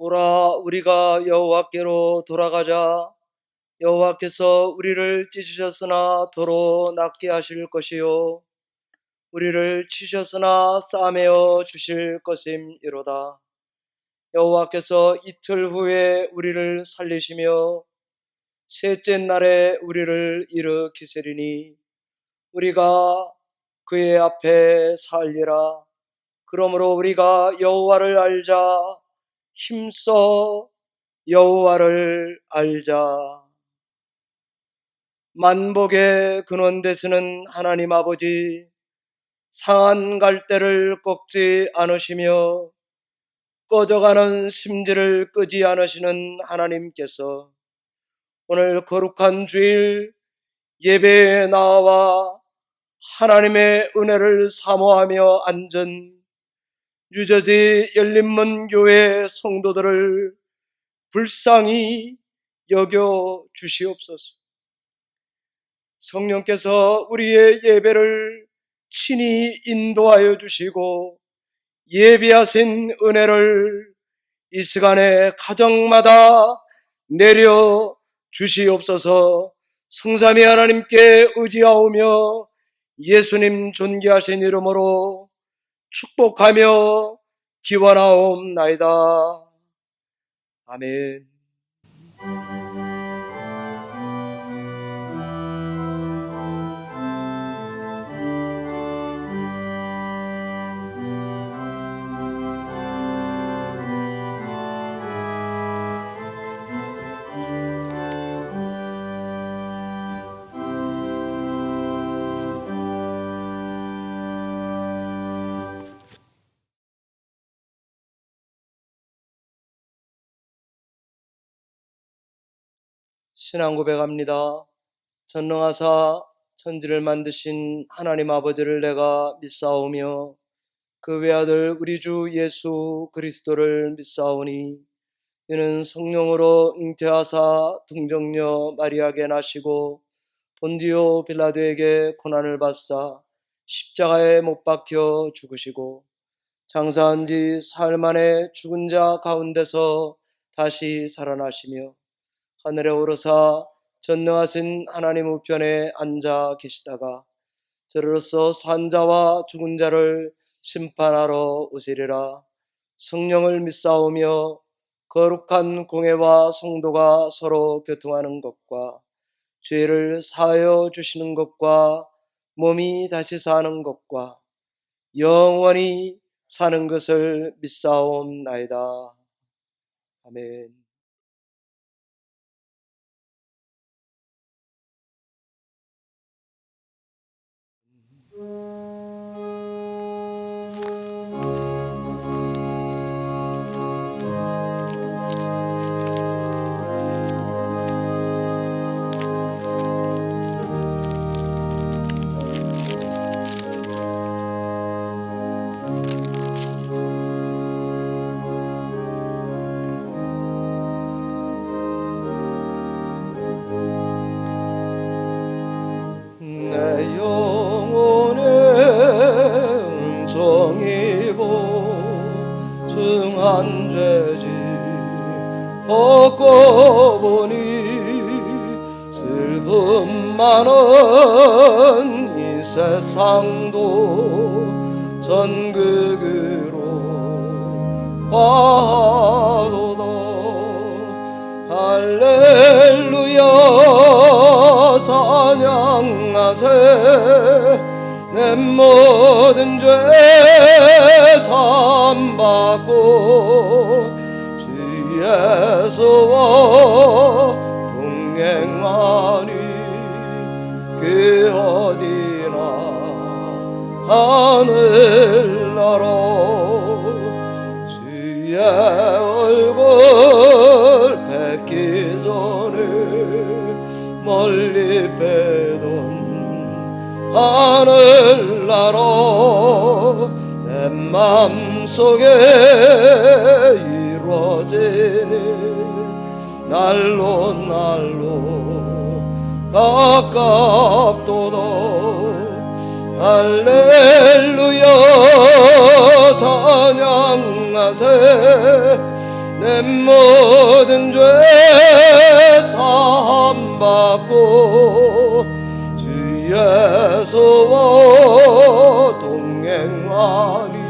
오라, 우리가 여호와께로 돌아가자. 여호와께서 우리를 찢으셨으나 도로 낫게 하실 것이요 우리를 치셨으나 싸매어 주실 것임이로다. 여호와께서 이틀 후에 우리를 살리시며 셋째 날에 우리를 일으키시리니 우리가 그의 앞에 살리라. 그러므로 우리가 여호와를 알자. 힘써 여호와를 알자. 만복의 근원 되시는 하나님 아버지, 상한 갈대를 꺾지 않으시며 꺼져가는 심지를 끄지 않으시는 하나님께서 오늘 거룩한 주일 예배에 나와 하나님의 은혜를 사모하며 앉은 유저지 열린문교회 성도들을 불쌍히 여겨 주시옵소서. 성령께서 우리의 예배를 친히 인도하여 주시고 예비하신 은혜를 이 시간에 가정마다 내려 주시옵소서. 성삼위 하나님께 의지하오며 예수님 존귀하신 이름으로 축복하며 기원하옵나이다. 아멘. 신앙 고백합니다. 전능하사 천지를 만드신 하나님 아버지를 내가 믿사오며 그 외아들 우리 주 예수 그리스도를 믿사오니 이는 성령으로 잉태하사 동정녀 마리아에게 나시고 본디오 빌라도에게 고난을 받사 십자가에 못 박혀 죽으시고 장사한 지 사흘 만에 죽은 자 가운데서 다시 살아나시며 하늘에 오르사 전능하신 하나님 우편에 앉아 계시다가 저로서 산 자와 죽은 자를 심판하러 오시리라. 성령을 믿사오며 거룩한 공회와 성도가 서로 교통하는 것과 죄를 사하여 주시는 것과 몸이 다시 사는 것과 영원히 사는 것을 믿사옵나이다. 아멘. 내 영혼의 은총이 보증한 죄지 벗고보니 슬픔 많은 이 세상도 전극으로 화도다. 할렐루야 찬양하세. 내 모든 죄 사함받고 주 예수와 동행하니 그 어디나 하늘나라 주의 얼굴 뵙기 전에 멀리 빼던 하늘나라 내 맘속에 이루어지니 날로 날로 가깝도다. 할렐루야 찬양하세. 내 모든 죄 사함 받고 주 예수와 동행하니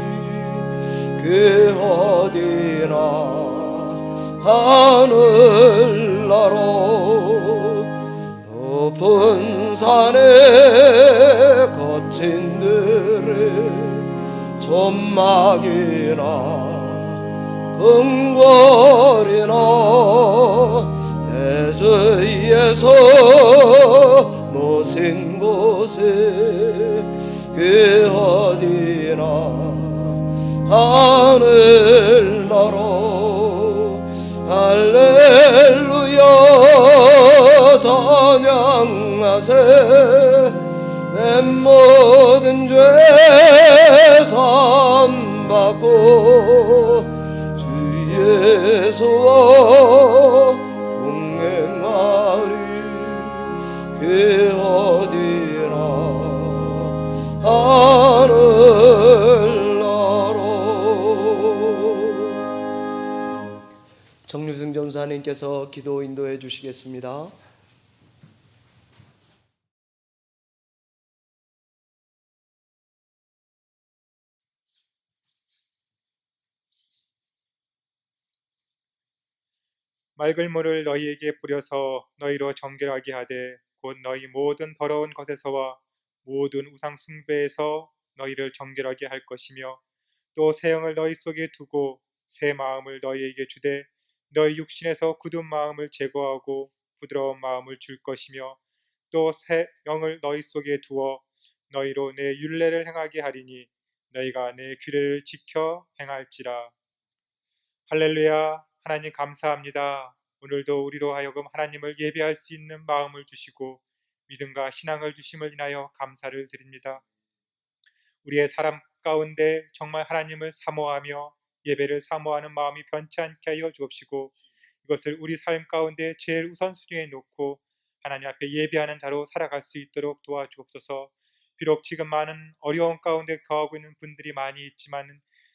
그 어디나 하늘나라 높은 산에 거친 들에 천막이나 궁궐이나 내 주 예수 모신 곳에 그 어디나 하늘나라 할렐루야 찬양하세 내 모든 죄 사함 받고 주 예수와 동행하리 그 어디나 하늘나라. 정유승 전사님께서 기도 인도해 주시겠습니다. 맑은 물을 너희에게 뿌려서 너희로 정결하게 하되 곧 너희 모든 더러운 것에서와 모든 우상 숭배에서 너희를 정결하게 할 것이며 또 새 영을 너희 속에 두고 새 마음을 너희에게 주되 너희 육신에서 굳은 마음을 제거하고 부드러운 마음을 줄 것이며 또 새 영을 너희 속에 두어 너희로 내 율례를 행하게 하리니 너희가 내 규례를 지켜 행할지라. 할렐루야. 하나님 감사합니다. 오늘도 우리로 하여금 하나님을 예배할 수 있는 마음을 주시고 믿음과 신앙을 주심을 인하여 감사를 드립니다. 우리의 삶 가운데 정말 하나님을 사모하며 예배를 사모하는 마음이 변치 않게 하여 주옵시고 이것을 우리 삶 가운데 제일 우선순위에 놓고 하나님 앞에 예배하는 자로 살아갈 수 있도록 도와주옵소서. 비록 지금 많은 어려움 가운데 거하고 있는 분들이 많이 있지만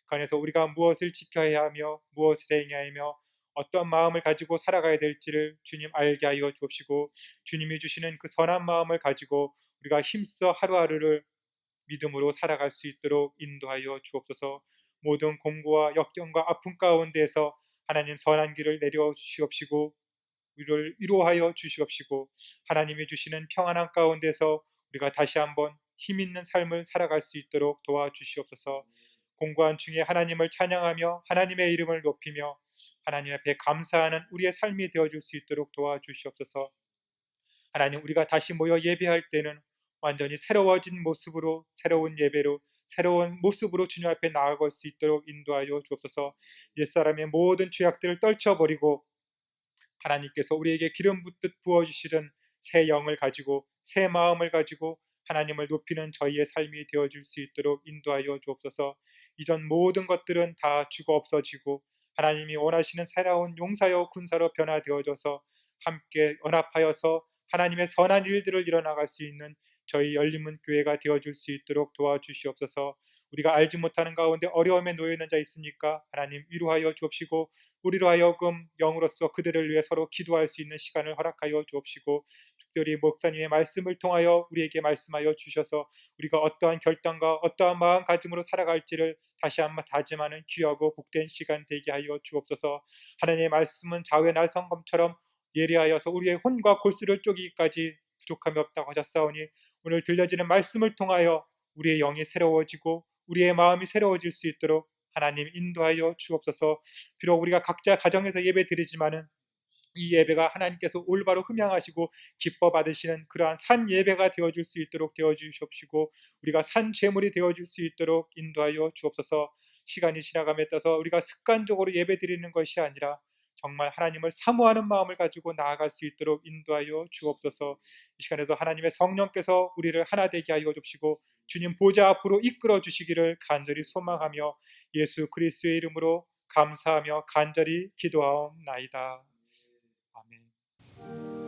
그 안에서 우리가 무엇을 지켜야 하며 무엇을 행해야 하며 어떤 마음을 가지고 살아가야 될지를 주님 알게 하여 주옵시고 주님이 주시는 그 선한 마음을 가지고 우리가 힘써 하루하루를 믿음으로 살아갈 수 있도록 인도하여 주옵소서. 모든 공고와 역경과 아픔 가운데에서 하나님 선한 길을 내려 주시옵시고 우리를 위로하여 주시옵시고 하나님이 주시는 평안한 가운데서 우리가 다시 한번 힘있는 삶을 살아갈 수 있도록 도와주시옵소서. 공고한 중에 하나님을 찬양하며 하나님의 이름을 높이며 하나님 앞에 감사하는 우리의 삶이 되어줄 수 있도록 도와주시옵소서. 하나님 우리가 다시 모여 예배할 때는 완전히 새로워진 모습으로 새로운 예배로 새로운 모습으로 주님 앞에 나아갈 수 있도록 인도하여 주옵소서. 옛사람의 모든 죄악들을 떨쳐버리고 하나님께서 우리에게 기름 붓듯 부어주시는 새 영을 가지고 새 마음을 가지고 하나님을 높이는 저희의 삶이 되어줄 수 있도록 인도하여 주옵소서. 이전 모든 것들은 다 죽어 없어지고 하나님이 원하시는 새로운 용사여 군사로 변화되어져서 함께 연합하여서 하나님의 선한 일들을 일어나갈 수 있는 저희 열린문 교회가 되어줄 수 있도록 도와주시옵소서. 우리가 알지 못하는 가운데 어려움에 놓여 있는 자 있습니까? 하나님 위로하여 주옵시고 우리로 하여금 영으로서 그들을 위해 서로 기도할 수 있는 시간을 허락하여 주옵시고 특별히 목사님의 말씀을 통하여 우리에게 말씀하여 주셔서 우리가 어떠한 결단과 어떠한 마음가짐으로 살아갈지를 다시 한번 다짐하는 귀하고 복된 시간 되게 하여 주옵소서. 하나님의 말씀은 좌우의 날성검처럼 예리하여서 우리의 혼과 골수를 쪼기기까지 부족함이 없다고 하셨사오니 오늘 들려지는 말씀을 통하여 우리의 영이 새로워지고 우리의 마음이 새로워질 수 있도록 하나님 인도하여 주옵소서. 비록 우리가 각자 가정에서 예배 드리지만은 이 예배가 하나님께서 올바로 흠양하시고 기뻐 받으시는 그러한 산 예배가 되어줄 수 있도록 되어주시옵시고 우리가 산 제물이 되어줄 수 있도록 인도하여 주옵소서. 시간이 지나감에 따라서 우리가 습관적으로 예배 드리는 것이 아니라 정말 하나님을 사모하는 마음을 가지고 나아갈 수 있도록 인도하여 주옵소서. 이 시간에도 하나님의 성령께서 우리를 하나 되게 하여 주시고 주님 보좌 앞으로 이끌어 주시기를 간절히 소망하며 예수 그리스도의 이름으로 감사하며 간절히 기도하옵나이다. 아멘.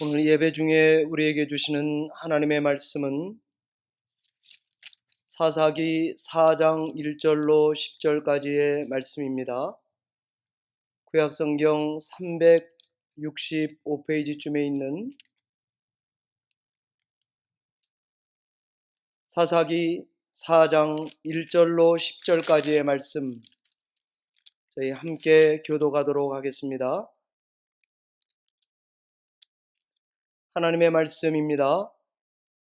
오늘 예배 중에 우리에게 주시는 하나님의 말씀은 사사기 4장 1절로 10절까지의 말씀입니다. 구약성경 365페이지쯤에 있는 사사기 4장 1절로 10절까지의 말씀, 저희 함께 교독하도록 하겠습니다. 하나님의 말씀입니다.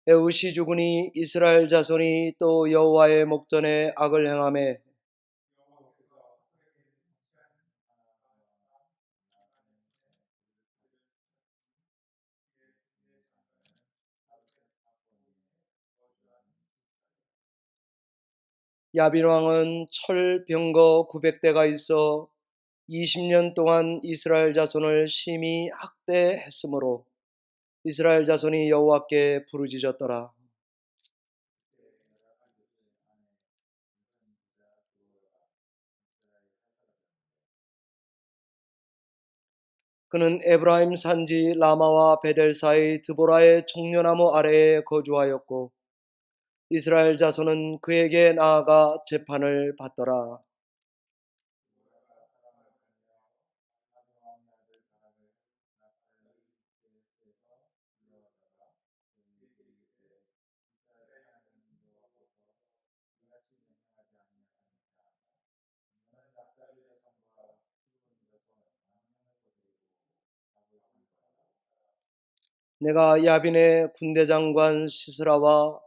에웃이 죽으니 이스라엘 자손이 또 여호와의 목전에 악을 행하매 야빈 왕은 철 병거 900대가 있어 20년 동안 이스라엘 자손을 심히 학대했으므로 이스라엘 자손이 여호와께 부르짖었더라. 그는 에브라임 산지 라마와 베델 사이 드보라의 청려나무 아래에 거주하였고 이스라엘 자손은 그에게 나아가 재판을 받더라. 내가 야빈의 군대장관 시스라와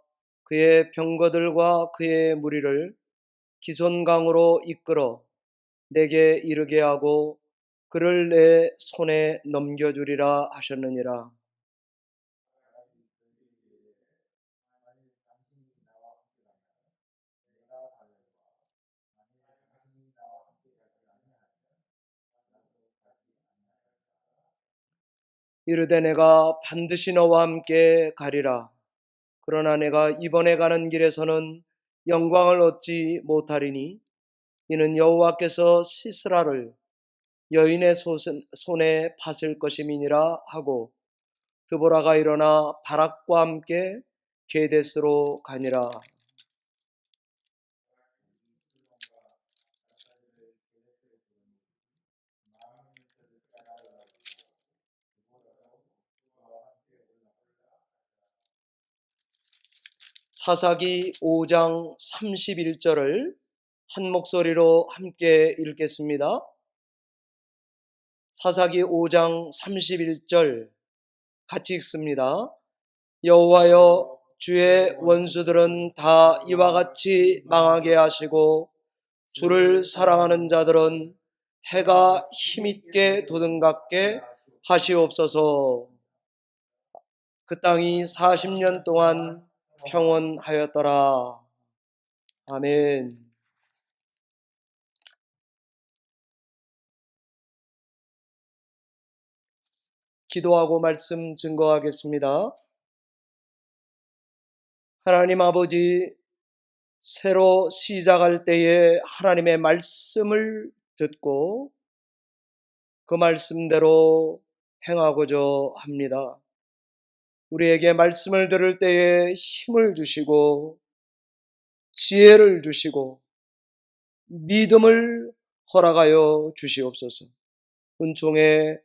그의 병거들과 그의 무리를 기손강으로 이끌어 내게 이르게 하고 그를 내 손에 넘겨주리라 하셨느니라. 이르되 내가 반드시 너와 함께 가리라. 그러나 내가 이번에 가는 길에서는 영광을 얻지 못하리니 이는 여호와께서 시스라를 여인의 손에 파실 것임이니라 하고 드보라가 일어나 바락과 함께 게데스로 가니라. 사사기 5장 31절을 한 목소리로 함께 읽겠습니다. 사사기 5장 31절 같이 읽습니다. 여호와여, 주의 원수들은 다 이와 같이 망하게 하시고 주를 사랑하는 자들은 해가 힘있게 돋은갑게 하시옵소서. 그 땅이 40년 동안 평온하였더라. 아멘. 기도하고 말씀 증거하겠습니다. 하나님 아버지, 새로 시작할 때에 하나님의 말씀을 듣고 그 말씀대로 행하고자 합니다. 우리에게 말씀을 들을 때에 힘을 주시고 지혜를 주시고 믿음을 허락하여 주시옵소서. 은총의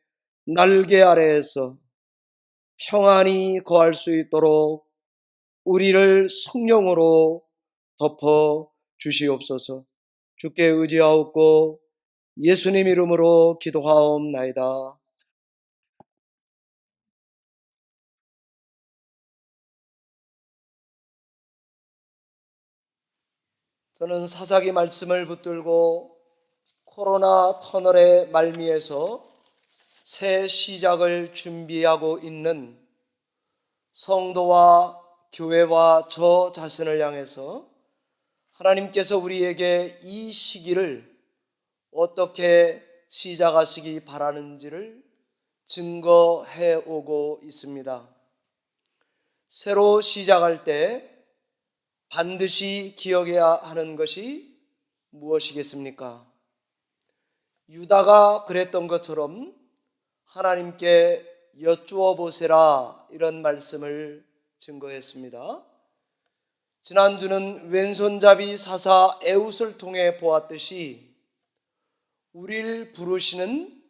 날개 아래에서 평안히 거할 수 있도록 우리를 성령으로 덮어 주시옵소서. 주께 의지하옵고 예수님 이름으로 기도하옵나이다. 저는 사사기 말씀을 붙들고 코로나 터널의 말미에서 새 시작을 준비하고 있는 성도와 교회와 저 자신을 향해서 하나님께서 우리에게 이 시기를 어떻게 시작하시기 바라는지를 증거해 오고 있습니다. 새로 시작할 때 반드시 기억해야 하는 것이 무엇이겠습니까? 유다가 그랬던 것처럼 하나님께 여쭈어 보세라 이런 말씀을 증거했습니다. 지난주는 왼손잡이 사사 에웃을 통해 보았듯이 우리를 부르시는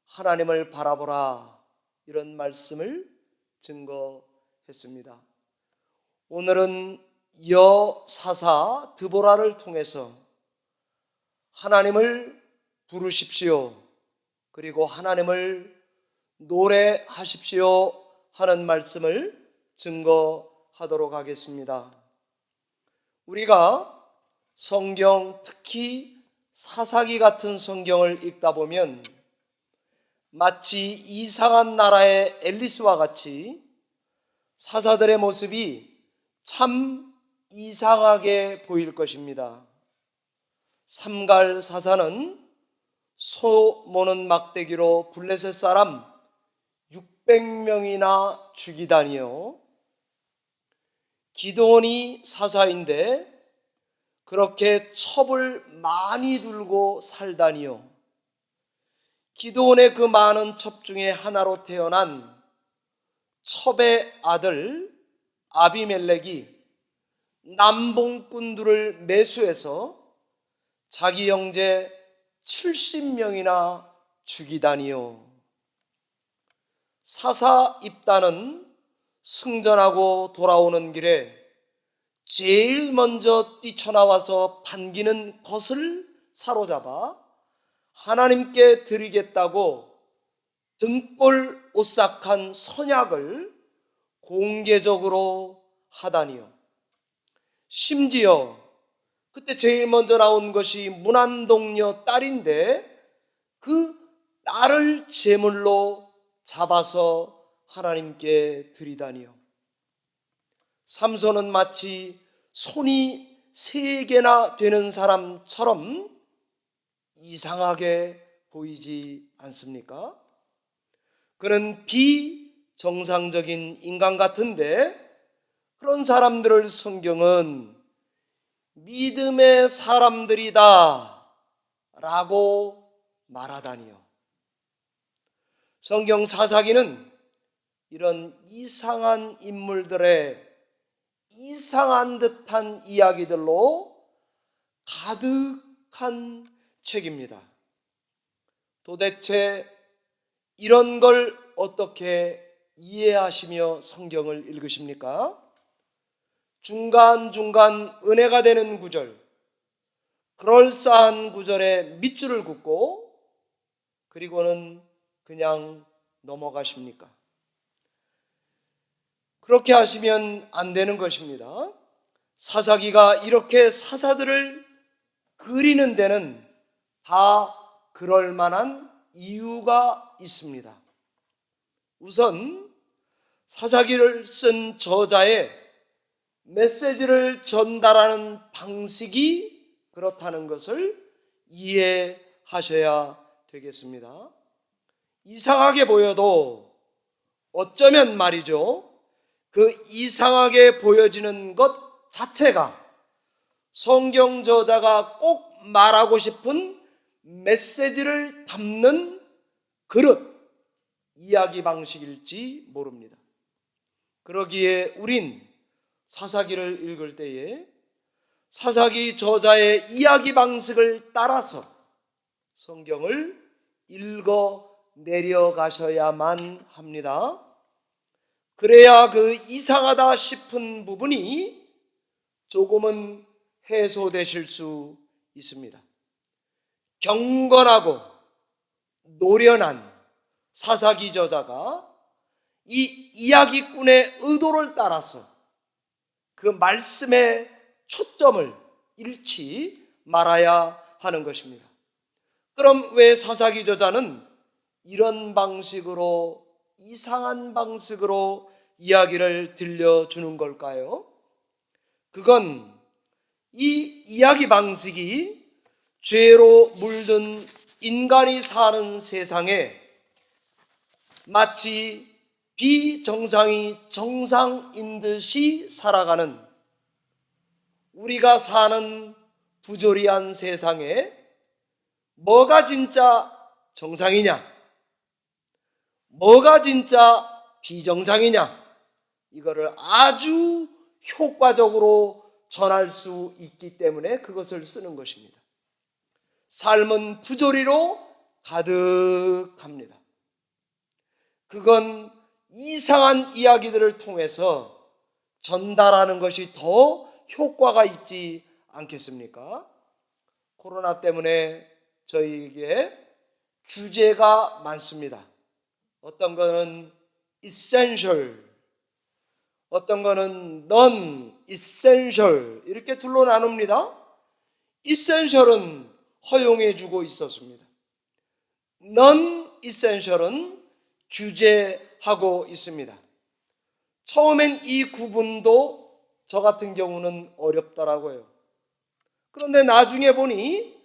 하나님을 바라보라 이런 말씀을 증거했습니다. 오늘은 여사사 드보라를 통해서 하나님을 부르십시오, 그리고 하나님을 노래하십시오 하는 말씀을 증거하도록 하겠습니다. 우리가 성경, 특히 사사기 같은 성경을 읽다 보면 마치 이상한 나라의 앨리스와 같이 사사들의 모습이 참 이상하게 보일 것입니다. 삼갈 사사는 소 모는 막대기로 블레셋 사람 600명이나 죽이다니요. 기드온이 사사인데 그렇게 첩을 많이 들고 살다니요. 기드온의 그 많은 첩 중에 하나로 태어난 첩의 아들 아비멜렉이 남봉꾼들을 매수해서 자기 형제 70명이나 죽이다니요. 사사 입단은 승전하고 돌아오는 길에 제일 먼저 뛰쳐나와서 반기는 것을 사로잡아 하나님께 드리겠다고 등골 오싹한 선약을 공개적으로 하다니요. 심지어 그때 제일 먼저 나온 것이 문안동녀 딸인데 그 딸을 제물로 잡아서 하나님께 드리다니요. 삼손은 마치 손이 3개나 되는 사람처럼 이상하게 보이지 않습니까? 그는 비정상적인 인간 같은데 그런 사람들을 성경은 믿음의 사람들이다 라고 말하다니요. 성경 사사기는 이런 이상한 인물들의 이상한 듯한 이야기들로 가득한 책입니다. 도대체 이런 걸 어떻게 이해하시며 성경을 읽으십니까? 중간중간 은혜가 되는 구절, 그럴싸한 구절에 밑줄을 긋고 그리고는 그냥 넘어가십니까? 그렇게 하시면 안 되는 것입니다. 사사기가 이렇게 사사들을 그리는 데는 다 그럴 만한 이유가 있습니다. 우선 사사기를 쓴 저자의 메시지를 전달하는 방식이 그렇다는 것을 이해하셔야 되겠습니다. 이상하게 보여도 어쩌면 말이죠, 그 이상하게 보여지는 것 자체가 성경 저자가 꼭 말하고 싶은 메시지를 담는 그릇, 이야기 방식일지 모릅니다. 그러기에 우린 사사기를 읽을 때에 사사기 저자의 이야기 방식을 따라서 성경을 읽어 내려가셔야만 합니다. 그래야 그 이상하다 싶은 부분이 조금은 해소되실 수 있습니다. 경건하고 노련한 사사기 저자가 이 이야기꾼의 의도를 따라서 그 말씀의 초점을 잃지 말아야 하는 것입니다. 그럼 왜 사사기 저자는 이런 방식으로, 이상한 방식으로 이야기를 들려주는 걸까요? 그건 이 이야기 방식이 죄로 물든 인간이 사는 세상에 마치 비정상이 정상인 듯이 살아가는, 우리가 사는 부조리한 세상에 뭐가 진짜 정상이냐, 뭐가 진짜 비정상이냐, 이거를 아주 효과적으로 전할 수 있기 때문에 그것을 쓰는 것입니다. 삶은 부조리로 가득합니다. 그건 이상한 이야기들을 통해서 전달하는 것이 더 효과가 있지 않겠습니까? 코로나 때문에 저희에게 규제가 많습니다. 어떤 거는 essential, 어떤 거는 non-essential, 이렇게 둘로 나눕니다. essential은 허용해 주고 있었습니다. non-essential은 규제하고 있습니다. 처음엔 이 구분도 저 같은 경우는 어렵더라고요. 그런데 나중에 보니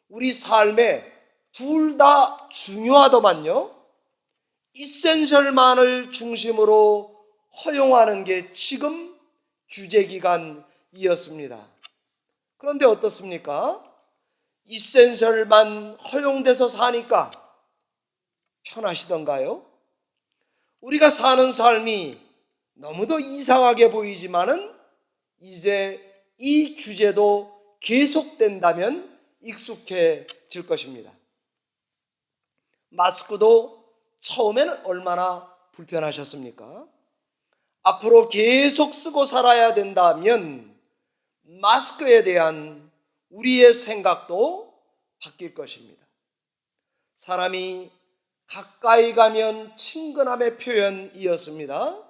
우리 삶에 둘 다 중요하더만요. 이센셜만을 중심으로 허용하는 게 지금 규제기간이었습니다. 그런데 어떻습니까? 이센셜만 허용돼서 사니까 편하시던가요? 우리가 사는 삶이 너무도 이상하게 보이지만은 이제 이 규제도 계속된다면 익숙해질 것입니다. 마스크도 처음에는 얼마나 불편하셨습니까? 앞으로 계속 쓰고 살아야 된다면 마스크에 대한 우리의 생각도 바뀔 것입니다. 사람이 가까이 가면 친근함의 표현이었습니다.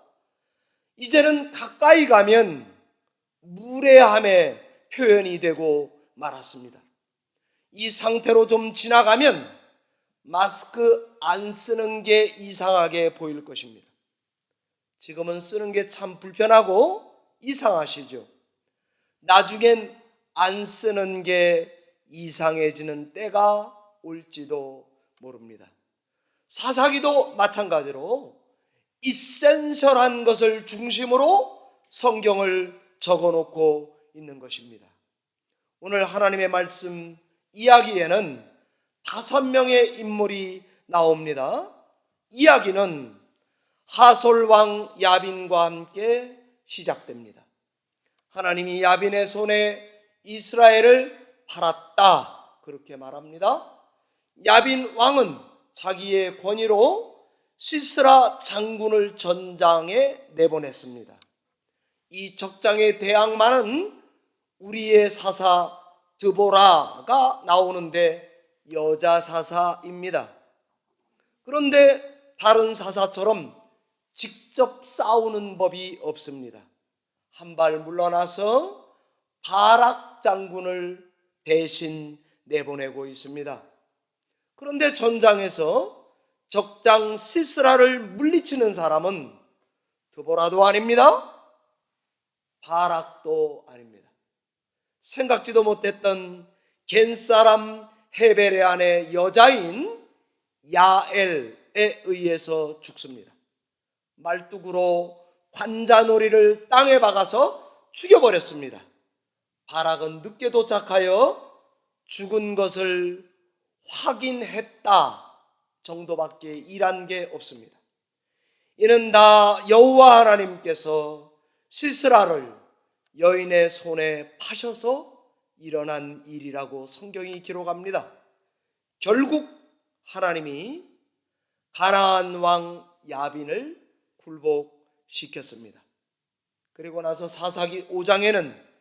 이제는 가까이 가면 무례함의 표현이 되고 말았습니다. 이 상태로 좀 지나가면 마스크 안 쓰는 게 이상하게 보일 것입니다. 지금은 쓰는 게 참 불편하고 이상하시죠? 나중엔 안 쓰는 게 이상해지는 때가 올지도 모릅니다. 사사기도 마찬가지로 이센셜한 것을 중심으로 성경을 적어놓고 있는 것입니다. 오늘 하나님의 말씀 이야기에는 5명의 인물이 나옵니다. 이야기는 하솔왕 야빈과 함께 시작됩니다. 하나님이 야빈의 손에 이스라엘을 팔았다, 그렇게 말합니다. 야빈 왕은 자기의 권위로 시스라 장군을 전장에 내보냈습니다. 이 적장에 대항마는 우리의 사사 드보라가 나오는데 여자 사사입니다. 그런데 다른 사사처럼 직접 싸우는 법이 없습니다. 한 발 물러나서 바락 장군을 대신 내보내고 있습니다. 그런데 전장에서 적장 시스라를 물리치는 사람은 드보라도 아닙니다. 바락도 아닙니다. 생각지도 못했던 겐사람 헤벨의 아내 여자인 야엘에 의해서 죽습니다. 말뚝으로 관자놀이를 땅에 박아서 죽여버렸습니다. 바락은 늦게 도착하여 죽은 것을 확인했다 정도밖에 일한 게 없습니다. 이는 다 여호와 하나님께서 시스라를 여인의 손에 파셔서 일어난 일이라고 성경이 기록합니다. 결국 하나님이 가나안 왕 야빈을 굴복시켰습니다. 그리고 나서 사사기 5장에는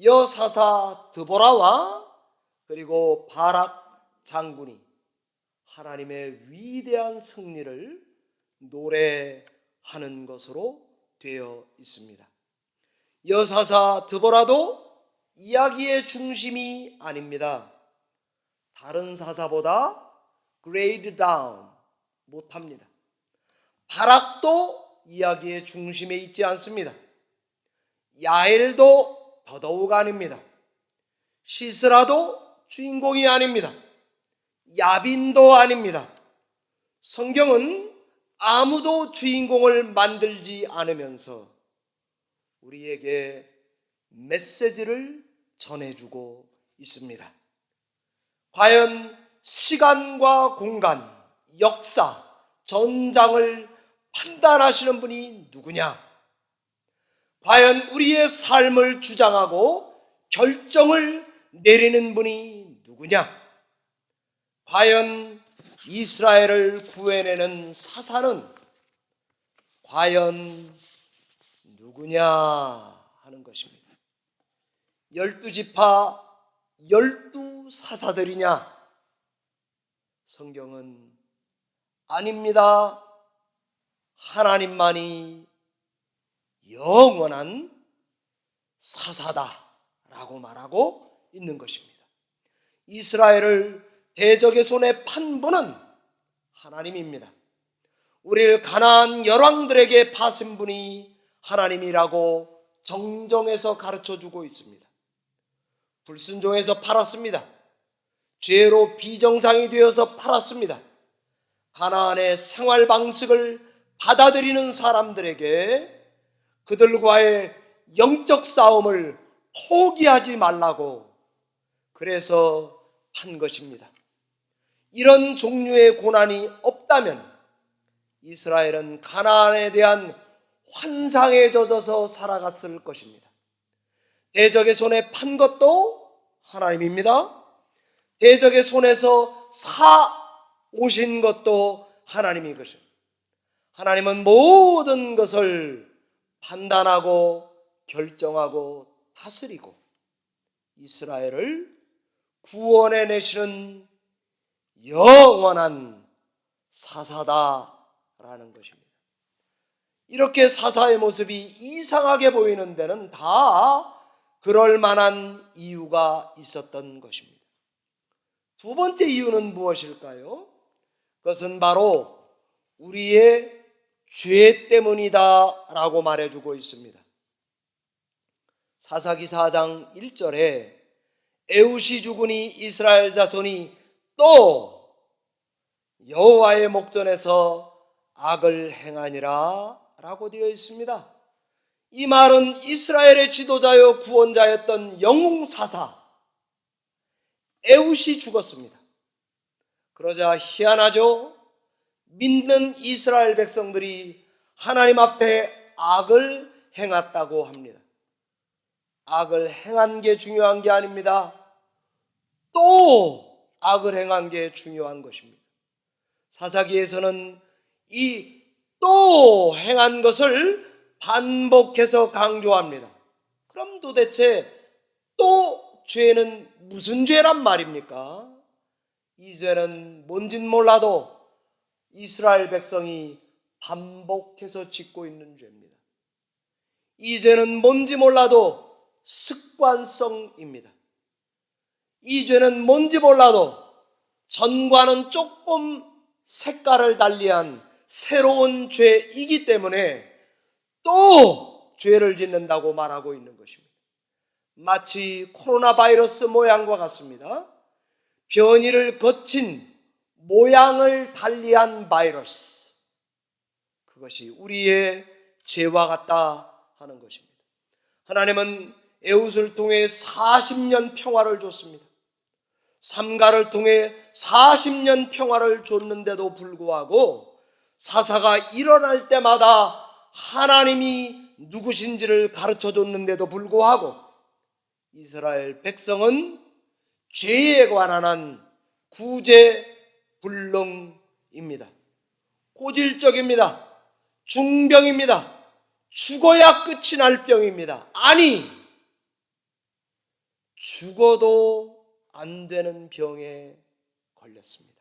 여사사 드보라와 그리고 바락 장군이 하나님의 위대한 승리를 노래하는 것으로 되어 있습니다. 여사사 드보라도 이야기의 중심이 아닙니다. 다른 사사보다 grade down 못합니다. 바락도 이야기의 중심에 있지 않습니다. 야엘도 더더욱 아닙니다. 시스라도 주인공이 아닙니다. 야빈도 아닙니다. 성경은 아무도 주인공을 만들지 않으면서 우리에게 메시지를 전해주고 있습니다. 과연 시간과 공간, 역사, 전장을 판단하시는 분이 누구냐? 과연 우리의 삶을 주장하고 결정을 내리는 분이 누구냐? 과연 이스라엘을 구해내는 사사는 과연 누구냐 하는 것입니다. 12지파 12사사들이냐? 성경은 아닙니다. 하나님만이 영원한 사사다라고 말하고 있는 것입니다. 이스라엘을 대적의 손에 판 분은 하나님입니다. 우리를 가나안 열왕들에게 파신 분이 하나님이라고 정정해서 가르쳐주고 있습니다. 불순종해서 팔았습니다. 죄로 비정상이 되어서 팔았습니다. 가나안의 생활 방식을 받아들이는 사람들에게 그들과의 영적 싸움을 포기하지 말라고 그래서 판 것입니다. 이런 종류의 고난이 없다면 이스라엘은 가나안에 대한 환상에 젖어서 살아갔을 것입니다. 대적의 손에 판 것도 하나님입니다. 대적의 손에서 오신 것도 하나님인 것입니다. 하나님은 모든 것을 판단하고 결정하고 다스리고 이스라엘을 구원해 내시는 영원한 사사다라는 것입니다. 이렇게 사사의 모습이 이상하게 보이는 데는 다 그럴 만한 이유가 있었던 것입니다. 두 번째 이유는 무엇일까요? 그것은 바로 우리의 죄 때문이다 라고 말해주고 있습니다. 사사기 4장 1절에 에웃이 죽으니 이스라엘 자손이 또 여호와의 목전에서 악을 행하니라 라고 되어 있습니다. 이 말은 이스라엘의 지도자여 구원자였던 영웅사사 에웃이 죽었습니다. 그러자 희한하죠? 믿는 이스라엘 백성들이 하나님 앞에 악을 행했다고 합니다. 악을 행한 게 중요한 게 아닙니다. 또 악을 행한 게 중요한 것입니다. 사사기에서는 이 또 행한 것을 반복해서 강조합니다. 그럼 도대체 또 죄는 무슨 죄란 말입니까? 이 죄는 뭔진 몰라도 이스라엘 백성이 반복해서 짓고 있는 죄입니다. 이 죄는 뭔지 몰라도 습관성입니다. 이 죄는 뭔지 몰라도 전과는 조금 색깔을 달리한 새로운 죄이기 때문에 또 죄를 짓는다고 말하고 있는 것입니다. 마치 코로나 바이러스 모양과 같습니다. 변이를 거친 모양을 달리한 바이러스, 그것이 우리의 죄와 같다 하는 것입니다. 하나님은 에웃을 통해 40년 평화를 줬습니다. 삼가를 통해 40년 평화를 줬는데도 불구하고 사사가 일어날 때마다 하나님이 누구신지를 가르쳐 줬는데도 불구하고 이스라엘 백성은 죄에 관한 구제불능입니다. 고질적입니다. 중병입니다. 죽어야 끝이 날 병입니다. 아니, 죽어도 안 되는 병에 걸렸습니다.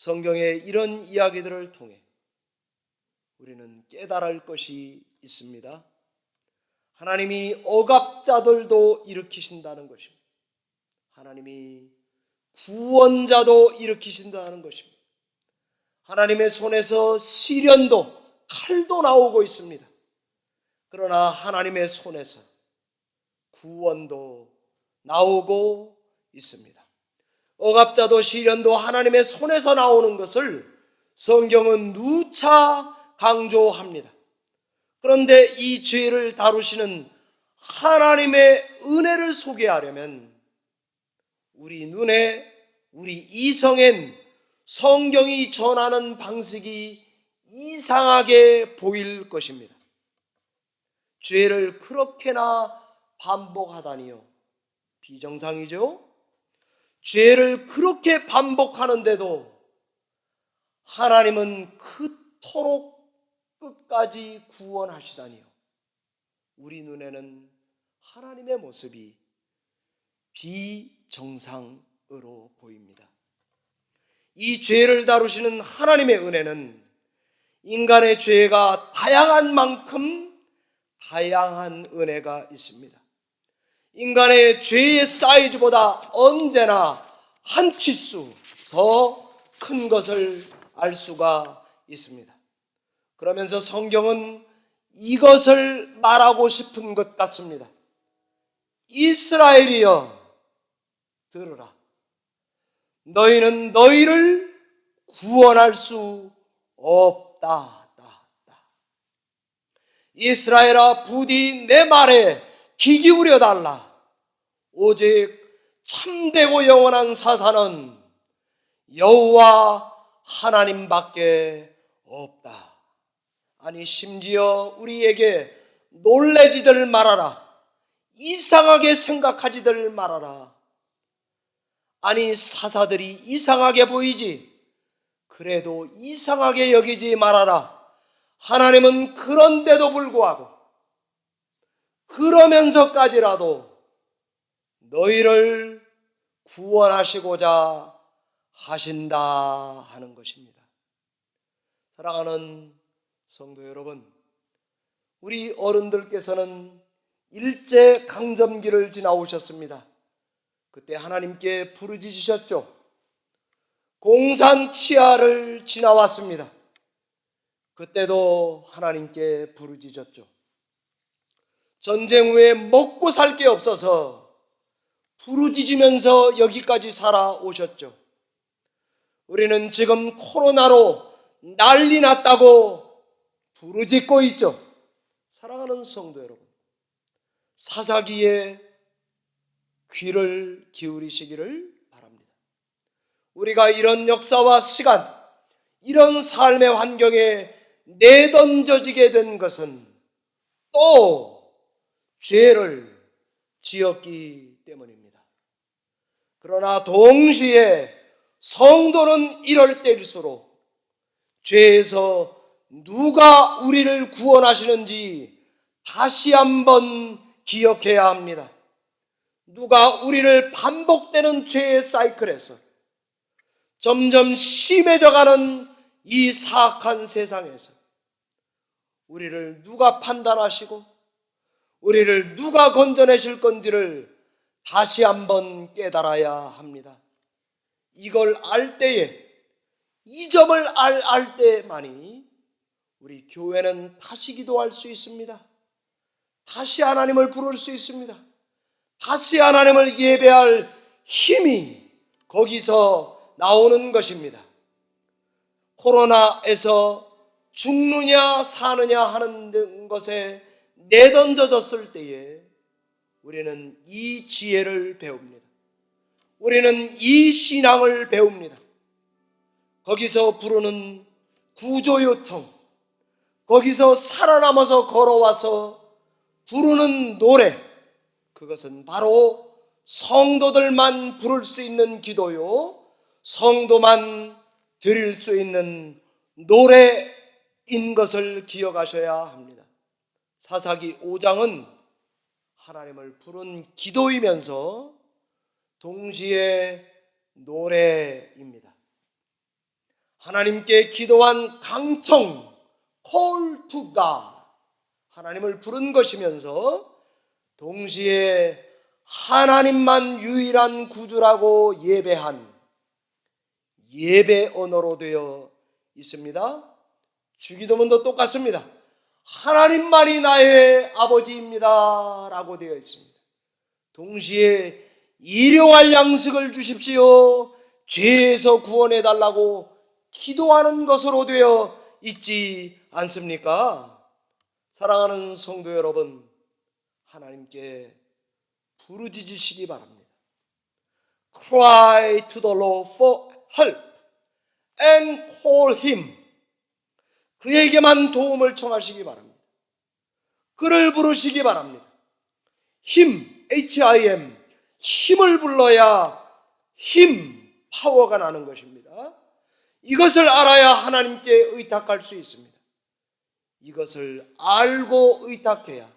성경의 이런 이야기들을 통해 우리는 깨달을 것이 있습니다. 하나님이 억압자들도 일으키신다는 것입니다. 하나님이 구원자도 일으키신다는 것입니다. 하나님의 손에서 시련도 칼도 나오고 있습니다. 그러나 하나님의 손에서 구원도 나오고 있습니다. 억압자도 시련도 하나님의 손에서 나오는 것을 성경은 누차 강조합니다. 그런데 이 죄를 다루시는 하나님의 은혜를 소개하려면 우리 눈에, 우리 이성엔 성경이 전하는 방식이 이상하게 보일 것입니다. 죄를 그렇게나 반복하다니요. 비정상이죠? 죄를 그렇게 반복하는데도 하나님은 그토록 끝까지 구원하시다니요. 우리 눈에는 하나님의 모습이 비정상으로 보입니다. 이 죄를 다루시는 하나님의 은혜는 인간의 죄가 다양한 만큼 다양한 은혜가 있습니다. 인간의 죄의 사이즈보다 언제나 한 치수 더 큰 것을 알 수가 있습니다. 그러면서 성경은 이것을 말하고 싶은 것 같습니다. 이스라엘이여 들으라. 너희는 너희를 구원할 수 없다. 이스라엘아 부디 내 말에 귀 기울여 달라. 오직 참되고 영원한 사사는 여호와 하나님밖에 없다. 아니 심지어 우리에게 놀래지들 말아라. 이상하게 생각하지들 말아라. 아니 사사들이 이상하게 보이지. 그래도 이상하게 여기지 말아라. 하나님은 그런데도 불구하고 그러면서까지라도 너희를 구원하시고자 하신다 하는 것입니다. 사랑하는 성도 여러분, 우리 어른들께서는 일제강점기를 지나오셨습니다. 그때 하나님께 부르짖으셨죠. 공산치하를 지나왔습니다. 그때도 하나님께 부르짖었죠. 전쟁 후에 먹고 살 게 없어서 부르짖으면서 여기까지 살아오셨죠. 우리는 지금 코로나로 난리 났다고 부르짖고 있죠. 사랑하는 성도 여러분, 사사기에 귀를 기울이시기를 바랍니다. 우리가 이런 역사와 시간, 이런 삶의 환경에 내던져지게 된 것은 또 죄를 지었기 때문입니다. 그러나 동시에 성도는 이럴 때일수록 죄에서 누가 우리를 구원하시는지 다시 한번 기억해야 합니다. 누가 우리를 반복되는 죄의 사이클에서 점점 심해져가는 이 사악한 세상에서 우리를 누가 판단하시고 우리를 누가 건져내실 건지를 다시 한번 깨달아야 합니다. 이걸 알 때에, 이 점을 알 때만이 우리 교회는 다시 기도할 수 있습니다. 다시 하나님을 부를 수 있습니다. 다시 하나님을 예배할 힘이 거기서 나오는 것입니다. 코로나에서 죽느냐 사느냐 하는 것에 내던져졌을 때에 우리는 이 지혜를 배웁니다. 우리는 이 신앙을 배웁니다. 거기서 부르는 구조 요청, 거기서 살아남아서 걸어와서 부르는 노래, 그것은 바로 성도들만 부를 수 있는 기도요, 성도만 드릴 수 있는 노래인 것을 기억하셔야 합니다. 사사기 5장은 하나님을 부른 기도이면서 동시에 노래입니다. 하나님께 기도한 강청, call to God, 하나님을 부른 것이면서 동시에 하나님만 유일한 구주라고 예배한 예배 언어로 되어 있습니다. 주기도문도 똑같습니다. 하나님만이 나의 아버지입니다 라고 되어 있습니다. 동시에 일용할 양식을 주십시오, 죄에서 구원해 달라고 기도하는 것으로 되어 있지 않습니까? 사랑하는 성도 여러분, 하나님께 부르짖으시기 바랍니다. Cry to the Lord for help and call him. 그에게만 도움을 청하시기 바랍니다. 그를 부르시기 바랍니다. 힘, H-I-M, 힘을 불러야 힘, 파워가 나는 것입니다. 이것을 알아야 하나님께 의탁할 수 있습니다. 이것을 알고 의탁해야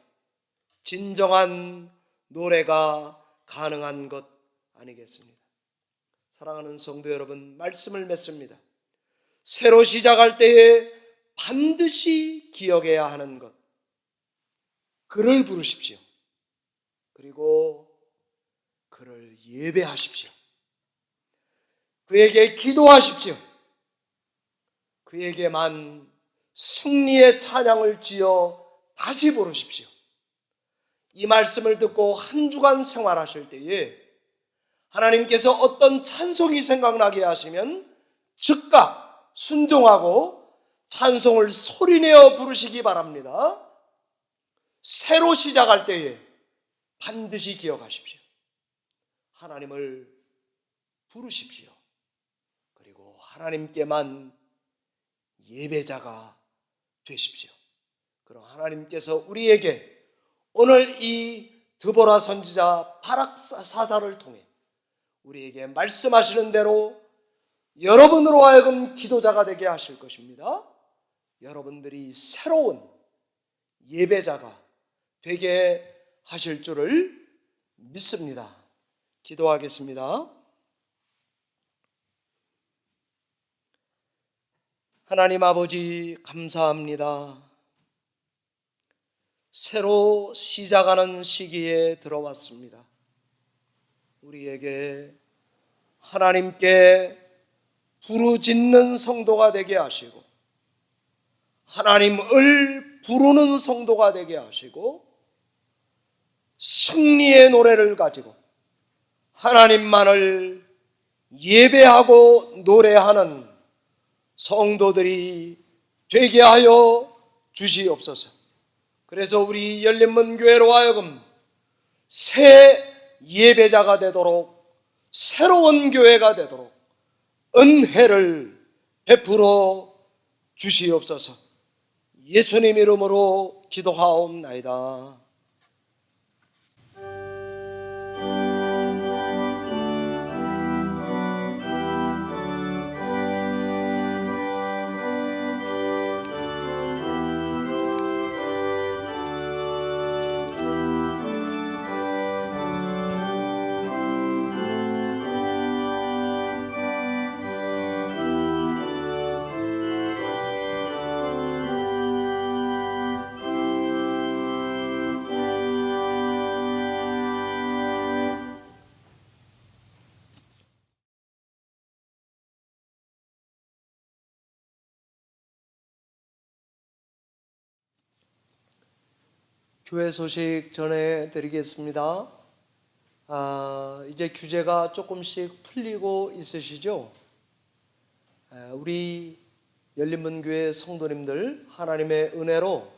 진정한 노래가 가능한 것 아니겠습니까? 사랑하는 성도 여러분, 말씀을 맺습니다. 새로 시작할 때에 반드시 기억해야 하는 것, 그를 부르십시오. 그리고 그를 예배하십시오. 그에게 기도하십시오. 그에게만 승리의 찬양을 지어 다시 부르십시오. 이 말씀을 듣고 한 주간 생활하실 때에 하나님께서 어떤 찬송이 생각나게 하시면 즉각 순종하고 찬송을 소리내어 부르시기 바랍니다. 새로 시작할 때에 반드시 기억하십시오. 하나님을 부르십시오. 그리고 하나님께만 예배자가 되십시오. 그럼 하나님께서 우리에게 오늘 이 드보라 선지자 바락 사사를 통해 우리에게 말씀하시는 대로 여러분으로 하여금 기도자가 되게 하실 것입니다. 여러분들이 새로운 예배자가 되게 하실 줄을 믿습니다. 기도하겠습니다. 하나님 아버지, 감사합니다. 새로 시작하는 시기에 들어왔습니다. 우리에게 하나님께 부르짖는 성도가 되게 하시고 하나님을 부르는 성도가 되게 하시고 승리의 노래를 가지고 하나님만을 예배하고 노래하는 성도들이 되게 하여 주시옵소서. 그래서 우리 열린문교회로 하여금 새 예배자가 되도록, 새로운 교회가 되도록 은혜를 베풀어 주시옵소서. 예수님 이름으로 기도하옵나이다. 교회 소식 전해드리겠습니다. 이제 규제가 조금씩 풀리고 있으시죠? 우리 열린문교회 성도님들 하나님의 은혜로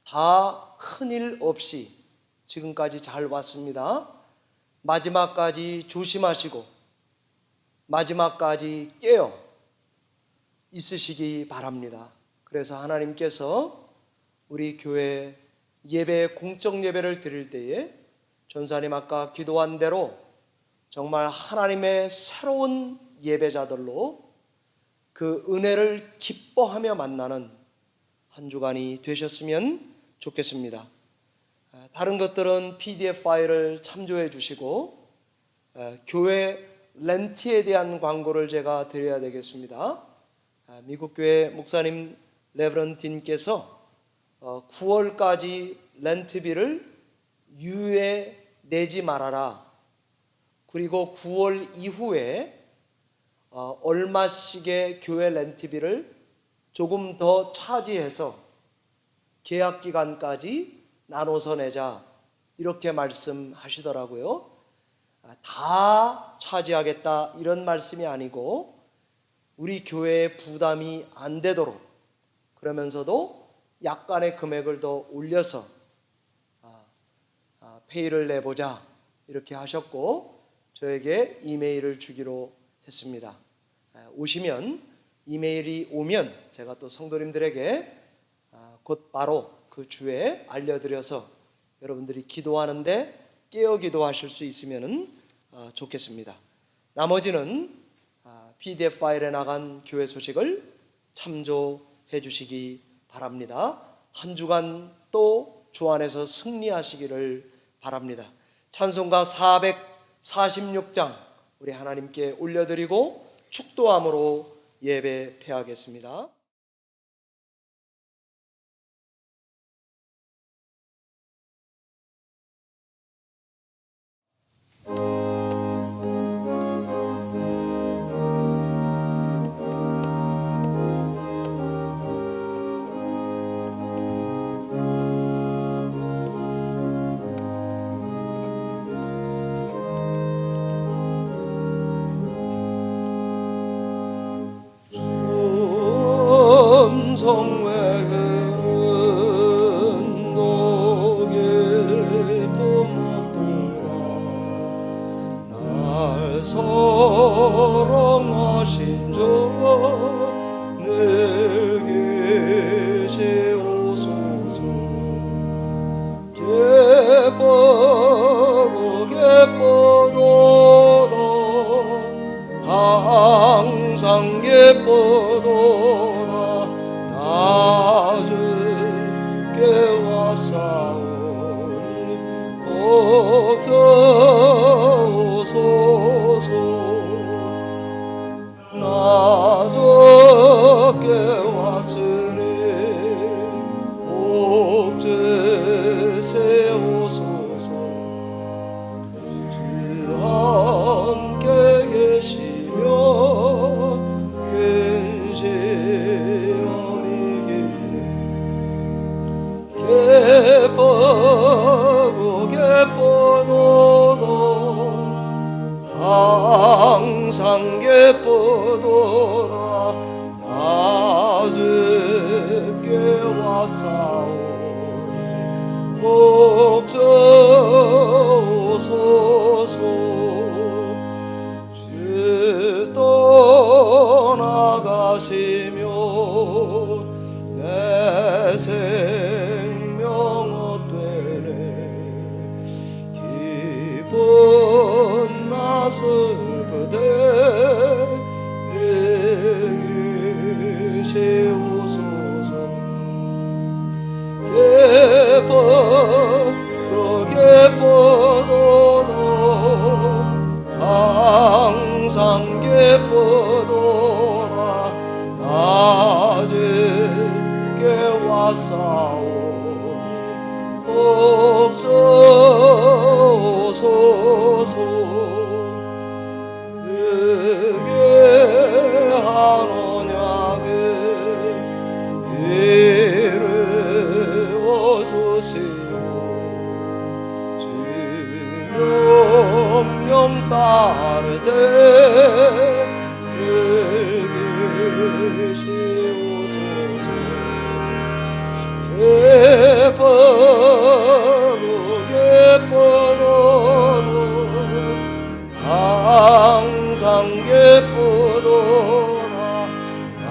다 큰일 없이 지금까지 잘 왔습니다. 마지막까지 조심하시고 마지막까지 깨어 있으시기 바랍니다. 그래서 하나님께서 우리 교회 예배, 공적 예배를 드릴 때에 전사님 아까 기도한 대로 정말 하나님의 새로운 예배자들로 그 은혜를 기뻐하며 만나는 한 주간이 되셨으면 좋겠습니다. 다른 것들은 PDF 파일을 참조해 주시고 교회 렌트에 대한 광고를 제가 드려야 되겠습니다. 미국 교회 목사님 레브런틴께서 9월까지 렌트비를 유예 내지 말아라. 그리고 9월 이후에 얼마씩의 교회 렌트비를 조금 더 차지해서 계약 기간까지 나눠서 내자, 이렇게 말씀하시더라고요. 다 차지하겠다 이런 말씀이 아니고 우리 교회에 부담이 안 되도록, 그러면서도 약간의 금액을 더 올려서 페이를 내보자 이렇게 하셨고 저에게 이메일을 주기로 했습니다. 오시면, 이메일이 오면 제가 또 성도님들에게 곧 바로 그 주에 알려드려서 여러분들이 기도하는데 깨어 기도하실 수 있으면 좋겠습니다. 나머지는 PDF 파일에 나간 교회 소식을 참조해 주시기 바랍니다. 한 주간 또 주 안에서 승리하시기를 바랍니다. 찬송가 446장 우리 하나님께 올려드리고 축도함으로 예배 패하겠습니다. 성외는 독일 뿜었구나. 날 사랑하신 자 늘 계시옵소서. 기뻐도 기뻐도다 항상 기뻐도다 나 주께 왔사오니 걱정소서. 나 주께 왔으니 옥죄 세우소서. 주 함께 계시며 근시험이 기뻐도 기뻐도다 항상 기뻐도다 나 주께 왔사오니 걱정소서. 주 떠나가시며 내 생명 헛되네. 기쁜 나 슬프되 이기시옵소서. 기뻐도 기뻐도다 항상 기뻐도다 나 주께 왔사오니 걱정소서. 그게 한 언약을 이루어주시오. 주 명령 따르되 늘 계시옵소서. 기뻐도 기뻐도 항상 기뻐도다 나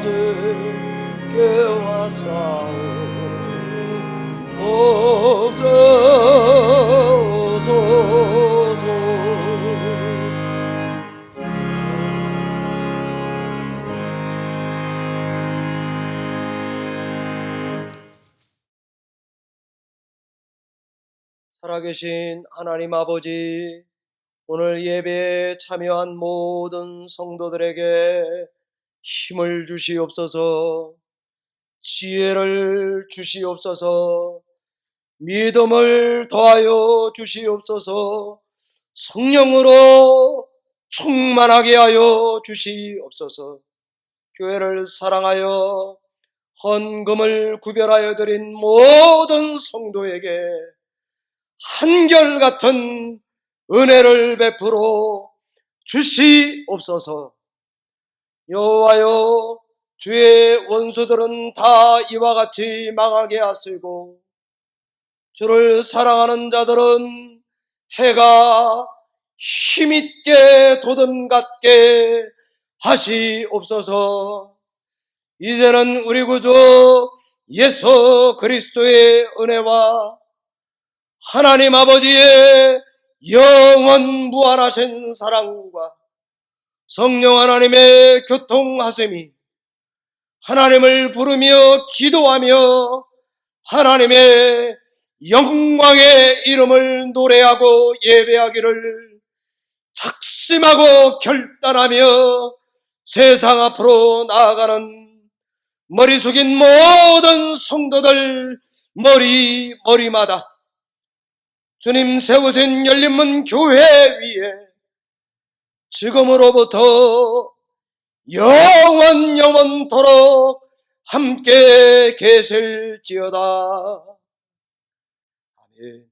주께 왔사오니 걱정소서. 살아계신 하나님 아버지, 오늘 예배에 참여한 모든 성도들에게 힘을 주시옵소서. 지혜를 주시옵소서. 믿음을 더하여 주시옵소서. 성령으로 충만하게 하여 주시옵소서. 교회를 사랑하여 헌금을 구별하여 드린 모든 성도에게 한결같은 은혜를 베풀어 주시옵소서. 여호와여, 주의 원수들은 다 이와 같이 망하게 하시고 주를 사랑하는 자들은 해가 힘있게 돋음 같게 하시옵소서. 이제는 우리 구주 예수 그리스도의 은혜와 하나님 아버지의 영원 무한하신 사랑과 성령 하나님의 교통하심이 하나님을 부르며 기도하며 하나님의 영광의 이름을 노래하고 예배하기를 작심하고 결단하며 세상 앞으로 나아가는 머리 숙인 모든 성도들 머리마다 주님 세우신 열린문 교회 위에 지금으로부터 영원토록 함께 계실지어다. 아멘.